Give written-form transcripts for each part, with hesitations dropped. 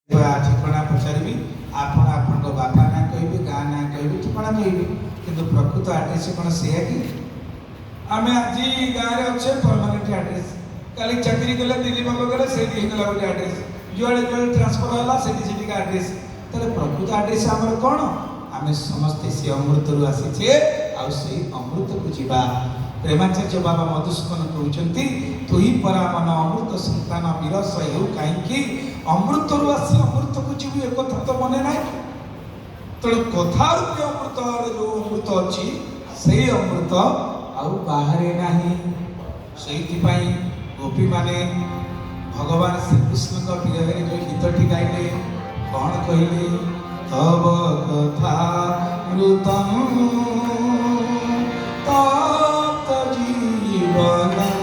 ठिकना पचारि आपण आपण बापा ना कह गाँ ना कह ठिकना कह कि प्रकृत आड्रेस कौन से कि आम आज गाँव में अच्छे परमानेंट आड्रेस कल चाकरी कले दिल्ली बंग गले से गोटे आड्रेस जुआड़े जुआड़े ट्रांसफर है से आड्रेस तेरे प्रकृत आड्रेस आमर कौन आम समस्ते से अमृत रु आसीचे आई अमृत को जीवा प्रेमाचार्य बाबा मधुसूदन कहते तु ही परा मन अमृत संतान विरस हो कहीं अमृत रु आसी अमृत को जीव एक कथा तो मने ना तेणु कथा रूपी अमृत जो अमृत अच्छी से अमृत आउ बाहरे नहीं से गोपी माने भगवान श्रीकृष्ण का विरह जो गीतटी गाइले कौन कहले तब कथा मृतम तप्त जीवनम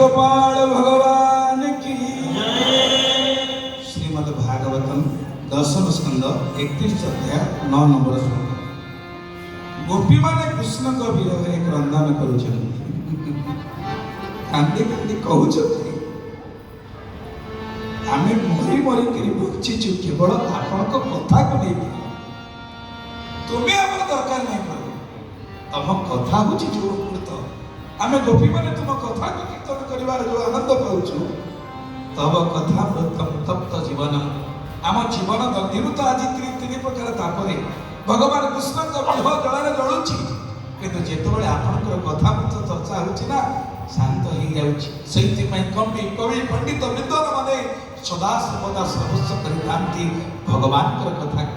गोपाल भगवान की श्रीमद् भागवतम दशम स्कंद 31 अध्याय 9 नंबर श्लोक गोपी माने कृष्ण को विरह एक क्रंदन करुछन कांदी कांदी कहउछथि आमे मरी मरी करी बचिछु केवल आपण को कथा को नै तुम्हें हमर दरकार नै करो तम कथा बुझि जो अमृत आमे गोपी माने तुम कथा को कीर्तन करिवार जो आनंद पाउछु तब कथा प्रथम तप्त जीवनम आम जीवन दधिरुत आज तीन प्रकार तापरे भगवान कृष्ण का विरह जलारे जळुछि किंतु जेतबेले आपनकर कथा मत चर्चा होछि ना शांत हो जाउछि सेति पई कवि पंडित विद्वान माने सदा सर्वदा सर्वस्व करितांती भगवान कर कथा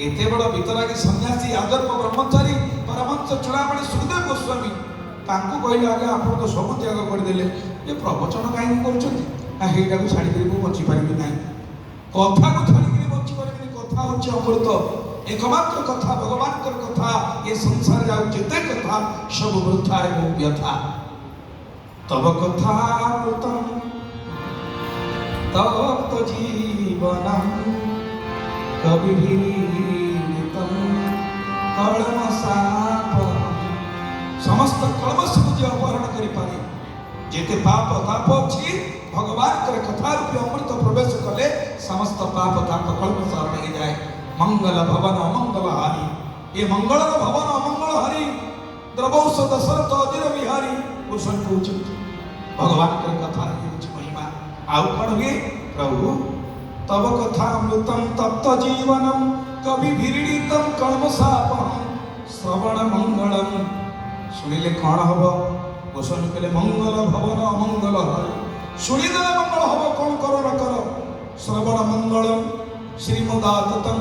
एते बड़ वितरागी सन्यासी आदर्भ ब्रह्मचारी परमहंस चूड़ामणि सुखदेव गोस्वामी तांको कहले आगे आपण तो सब त्याग कर देले जे प्रवचन काहे करछथि आ हेटा को छाडी करी बची पारिबि नाही कथा को छाडी करी बची पारिबि कथा होछि अमृत एकमात्र कथा भगवान कर कथा ये संसार जाउ जते कथा सब वृथा एवं व्यथा तब कथा अमृतम तप्त जीवनम कविभिरीतम कलमसापम समस्त कलमश को जे अपहरण करि पारे जेते पाप ताप अछि भगवान कर कथा रूपी अमृत प्रवेश कले समस्त पाप ताप कलमश हरण हो जाए मंगल भवन अमंगल हारी ये मंगल भवन अमंगल हारी द्रवौष दशरथ अजीर बिहारी भूषण कहउछथि भगवान कर कथा महिमा आउ कौन हुए प्रभु तब कथा अमृतम तप्त जीवनम कविभिरीतम कलमसापम श्रवण मंगलम शुणिले कौन हम गोस्वामी कहले मंगल भवन अमंगल हरि शुणिदेले मंगल हम कौन कर न कर श्रवण मंगलम श्रीमदाततम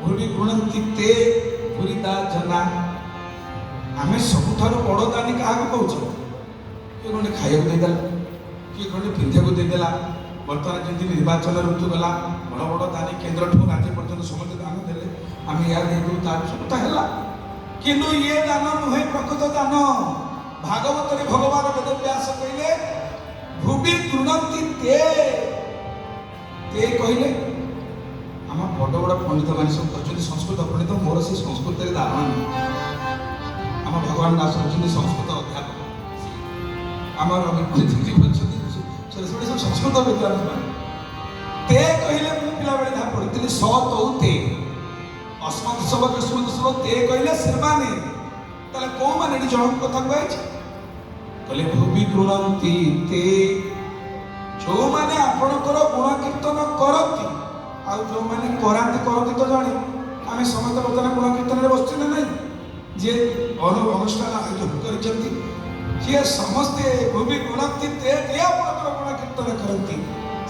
भूरि गृणंति ते पुरीदा जना। आमे सबुठार बड़ दानी क्या कौच किए खंडे खाया देदेला किए खंडे पिंधा देदेला। बर्तमान जमी निर्वाचन ऋतु गला बड़ बड़ दानी केन्द्र ठू राज्य पर्यटन समस्त दान देले आम या देदेलु तार सबटा है किंतु ये दान नुहे प्रकृत दान। भागवत भगवान वेद व्यास कहले भूमि गृणंति ते कहले आम बड़ बड़ पंडित मान सब कहते संस्कृत पंडित मोर से संस्कृत धारणा नहीं। आम भगवान दास होती संस्कृत अध्यापक आम सब संस्कृत विद्वान ते कहले मु पिला बेले जहाँ पढ़ी स तौ ते अस्मत् सब विस्मृत सब ते कहले श्रीमाने ताले को माने जन कथा कहै कहले भूमि गृणंति ते जो माने आपणकर गुण कीर्तन करती आ जो माने करांती करती तो जाने आमे समस्त बर्तमान गुण कीर्तन रे बसछि ना नहीं जे अनुष्ठान आयोजन करछंती जे समस्ते भूमि गृणंति ते आपणकर गुण कीर्तन करती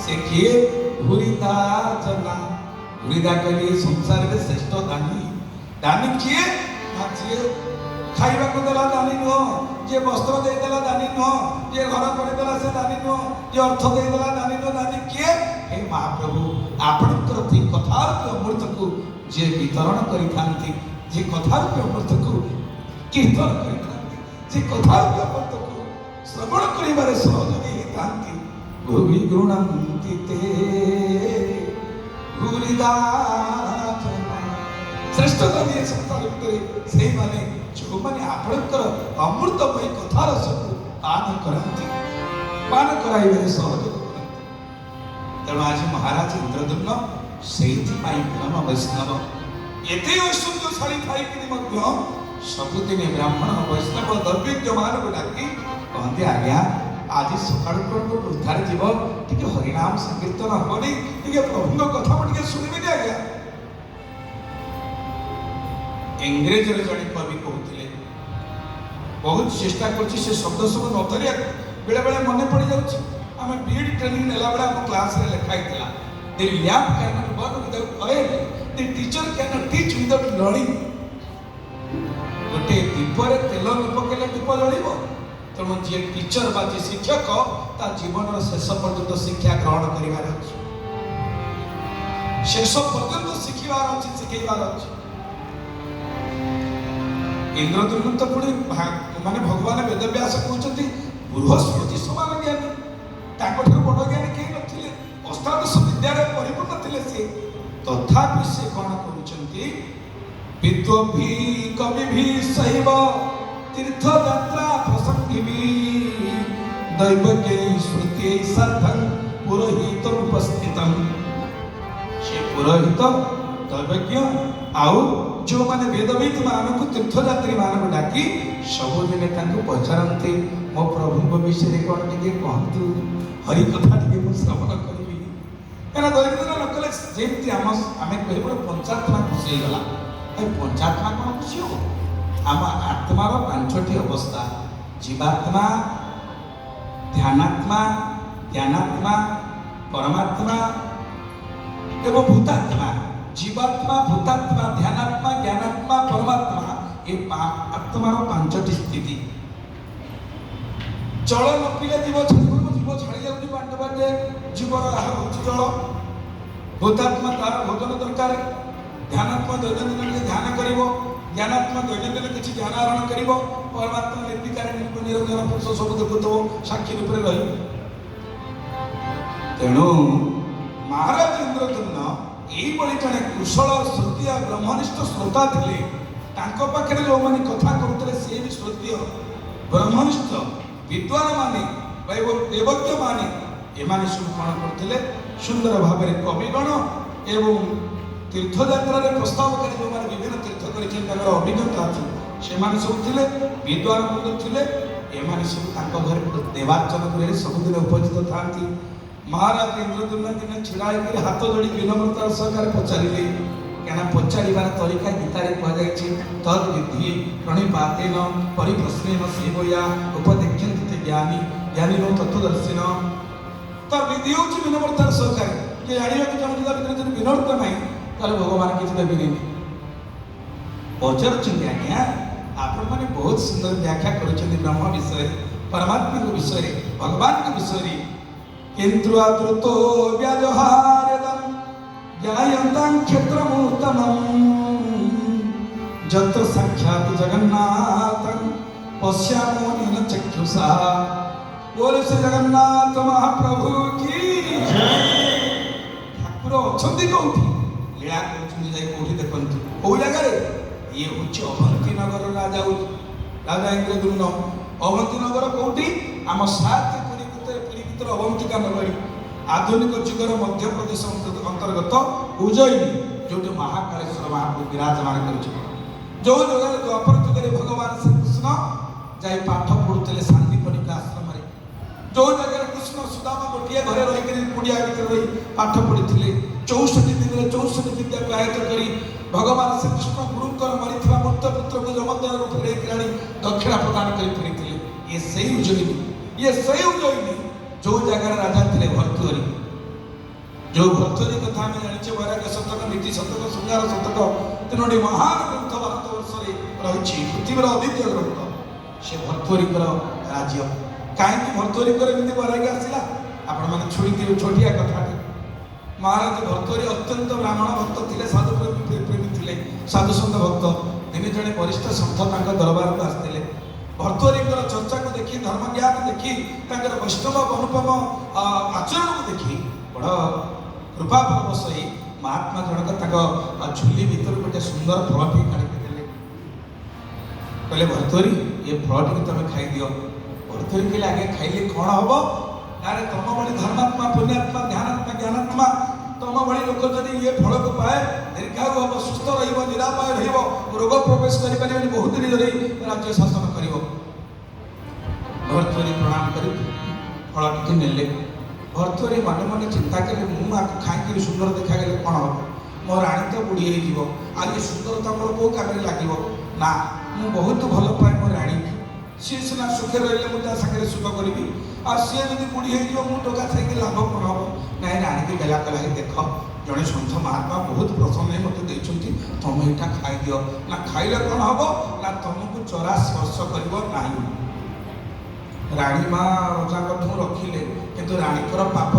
से किए भूरिदा जना। भूरिदा कहले संसार रे श्रेष्ठ दानी दानी किए ना जे खाइबा को देला दानी नो जे वस्त्र दे देला दानी नो जे घर कर देला से दानी नो जे अर्थ दे देला दानी नो दानी किए हे महाप्रभु आपणकर ती कथार अमृत को जे वितरण करि थांती जे कथार अमृत को कीर्तन करि थांती जे कथार अमृत को श्रवण करिबारे सहयोगी हे थांती भूमि गृणंति ते भूरिदा श्रेष्ठ दानी संसार भितर से माने जो माने आपणकर अमृतमय कथार सब पान करती पान कराइबे सहयोग करती। तेणु आज महाराज इंद्रद्युम्न से परम वैष्णव एते ऐश्वर्यशाली थाई सबुदिन ब्राह्मण वैष्णव दर्भिज्ञमान को डाकी कहते आज्ञा आज सकाल वृद्धार जीव टी हरिनाम संकीर्तन हेनी टी प्रभु कथा टे शुणिबे आज्ञा। इंग्रेज जड़े कवि कहते बहुत चेष्टा कर शब्द सब नतरिया बेले बेले मन पड़ जाऊँ आम बीएड ट्रेनिंग नेला बेला आम क्लास रे लिखाई the lamp can not burn without oil the teacher can not teach without learning. गोटे दीपरे तेल न पकेले दीप जलिबो तेणु जी टीचर बा जी शिक्षक ता जीवन शेष पर्यंत शिक्षा ग्रहण करिवार अछि शेष पर्यंत शिखिबार अछि शिखैबार अछि। इंद्रद्युम्न तो पुणी माने भगवान वेदव्यास कहते बृहस्पति समान ज्ञानी ताको ठार बड़ ज्ञानी कहीं नथिले अष्टादश विद्यारे परिपूर्ण थिले से तथापि से कोन करूचंती विद्वभी कवि भी सैव तीर्थ यात्रा प्रसंगी भी दैवज्ञ श्रुति साधन पुरोहित उपस्थितम से पुरोहित दैवज्ञ आउ जो माने वेदविद मानक तीर्थयात्री मानक डाकी सबुदिने तांको पचारंती मो प्रभु विषय कौन टिके कहतु हरि कथा टिके मु श्रवण करिबी एना दैनिक न कले जेमति आमे कहबो पंचात्मा खुशी गला ए पंचात्मा कोन खुशी हो आम आत्मार पांचटी अवस्था जीवात्मा ध्यानात्मा ज्ञानात्मा परमात्मा एवं भूतात्मा। जीवात्मा भूतात्मा ध्यानात्मा ज्ञानात्मा परमात्मा ये आत्मार पांचटी स्थिति जल न पीले जीव जीव छाड़ी जाऊँ पांड बाटे जीवर आहार हो जल। भूतात्मा तार भोजन दरकार ध्यानात्मा दैनंदिन ध्यान कर ज्ञानात्मा दैनंदिन किसी ज्ञान आहरण कर परमात्मा निर्विकार निरंजन पुरुष सब देखुव साक्षी रूप से रही। तेणु महाराज इंद्रद्युम्न यही जड़े कुशल श्रुतीय ब्रह्मनिष्ठ श्रोता थे पाखे जो मैंने कथा करुले सी भी श्रुतीय ब्रह्मनिष्ठ विद्वान माने देवज्ञ माने एमाने सब कौन करते सुंदर भाव में कविगण एवं तीर्थयात्रा प्रस्तावकारी जो मैंने विभिन्न तीर्थ कर अभिज्ञता अच्छी से सब थे विद्वान थे एमाने सब घर देवार्चन कर सबुदिन उपस्थित था। महाराज इंद्रद्युम्न दिन छिड़ा हाथ जोड़ी विनम्रतार सहकार पचारे क्या पचार तरीका गीतार कहुई तद विधि प्रणिपातेन परिप्रश्नेन सेवया उपदेक्षन्ति ज्ञानी ज्ञानी नो तत्वदर्शिन तर विधि हूँ विनम्रतार सहकार कि जानिବାକୁ ଚାହୁଁଛି ତା ଭିତରେ ଯଦି ବିନର୍ମତା ନାହିଁ ତାହେଲେ ଭଗବାନ କିଛି ଦେବେନି। ପଚାରୁଛନ୍ତି ଆଜ୍ଞା ଆପଣମାନେ ବହୁତ ସୁନ୍ଦର ବ୍ୟାଖ୍ୟା କରୁଛନ୍ତି ବ୍ରହ୍ମ ବିଷୟରେ, ପରମାତ୍ମାଙ୍କ ବିଷୟରେ, ଭଗବାନଙ୍କ ବିଷୟରେ, କିନ୍ତୁ ଆଦୃତ ବ୍ୟାଜହାରେଦଂ ଜ୍ଞାୟନ୍ତାଂ କ୍ଷେତ୍ରମୁତ୍ତମଂ ଯତ୍ର ସାକ୍ଷାତ୍ ଜଗନ୍ନାଥଂ ପଶ୍ୟାମୋ ନିନ ଚକ୍ଷୁଷା। बोले श्री जगन्नाथ महाप्रभु की ठाकुर अछंती कोठी लीला करछुनी जाई कोठी देखंतु कोई जगह रे ये होछ अवंती नगर राजा इंद्रद्युम्न। अवंती नगर कोठी आम 7 पुरी भीतर अवंतिका नगरी आधुनिक जुगर मध्य प्रदेश अंतर्गत उज्जयिनी जो महाकालेश्वर महाप्रभु विराजमान कर जो जगह द्वापर जुगे भगवान श्री कृष्ण जाई पाठ पढ़ुते शांतिपनिक आश्रम जो जगह कृष्ण सुदामा गोटे घरे रही कुड़िया भर रही पाठ पढ़ी 64 दिन 64 विद्या आयत्त कर भगवान श्रीकृष्ण गुरुकर मरी मूर्त पुत्र को जमद्वार रूप लेकर दक्षिणा प्रदान कर फेरी। ये सही उज्जयिनी जो जगह राजा थे भर्तृहरि। जो भर्तृहरि कथा आम जाने वैराग्य शतक नीति शतक श्रृंगार शतक 3टी महान ग्रंथ भारतवर्ष रही पृथ्वीर अद्वितीय ग्रंथ से भर्तृहरिकर राज्य कहीं भर्तृहरि वैराग्य आसला आपण मैंने छोड़ी छोटिया कथा। महाराज भर्तृहरि अत्यंत ब्राह्मण भक्त थे, साधु प्रेमी थे, साधु सन्त भक्त। दिने जड़े वरिष्ठ सन्थ दरबार को आसते भर्तृहरिकर चर्चा को देखी धर्म ज्ञान देखी वैष्णव अनुपम आचरण को देखी बड़ कृपा परवश होई महात्मा जनक झुली भीतर गोटे सुंदर फलटी काढ़ी कहले भर्तृहरि ये फलटी तुम खाई दियो। भर्तृहरि कहले आगे खाइले कौन हम ना तुम भाई धर्मात्मा पुण्यात्मा ध्यानात्मा ज्ञानात्मा तुम भाई लोक जब ये फल को पाए दीर्घायु हम सुस्थ निरामय रोग प्रवेश कर बहुत दिन धरी राज्य शासन कर। भर्तृहरि प्रणाम कर फलटी नेले। भर्तृहरि मन मन चिंता कले मुझे खाई सुंदर देखा गले कौन हम मो राणी तो बुढ़ी हो आज सुंदरता मोर कौ काम लगे ना मु बहुत भल पाए मो राणी सी सीना सुखे रही मुझे सागर सुख करी आ सी जब बुढ़ी हो टका खाई लाभ कौन हम ना राणी की गला कला देख जड़े सन्थ महात्मा बहुत प्रसन्न मत देखते तुम यहाँ खाई दियो ना खाइले कौन हम ना तुमको चरा स्पर्श कर। राणी माँ रजा रखिले किंतु राणीकर पाप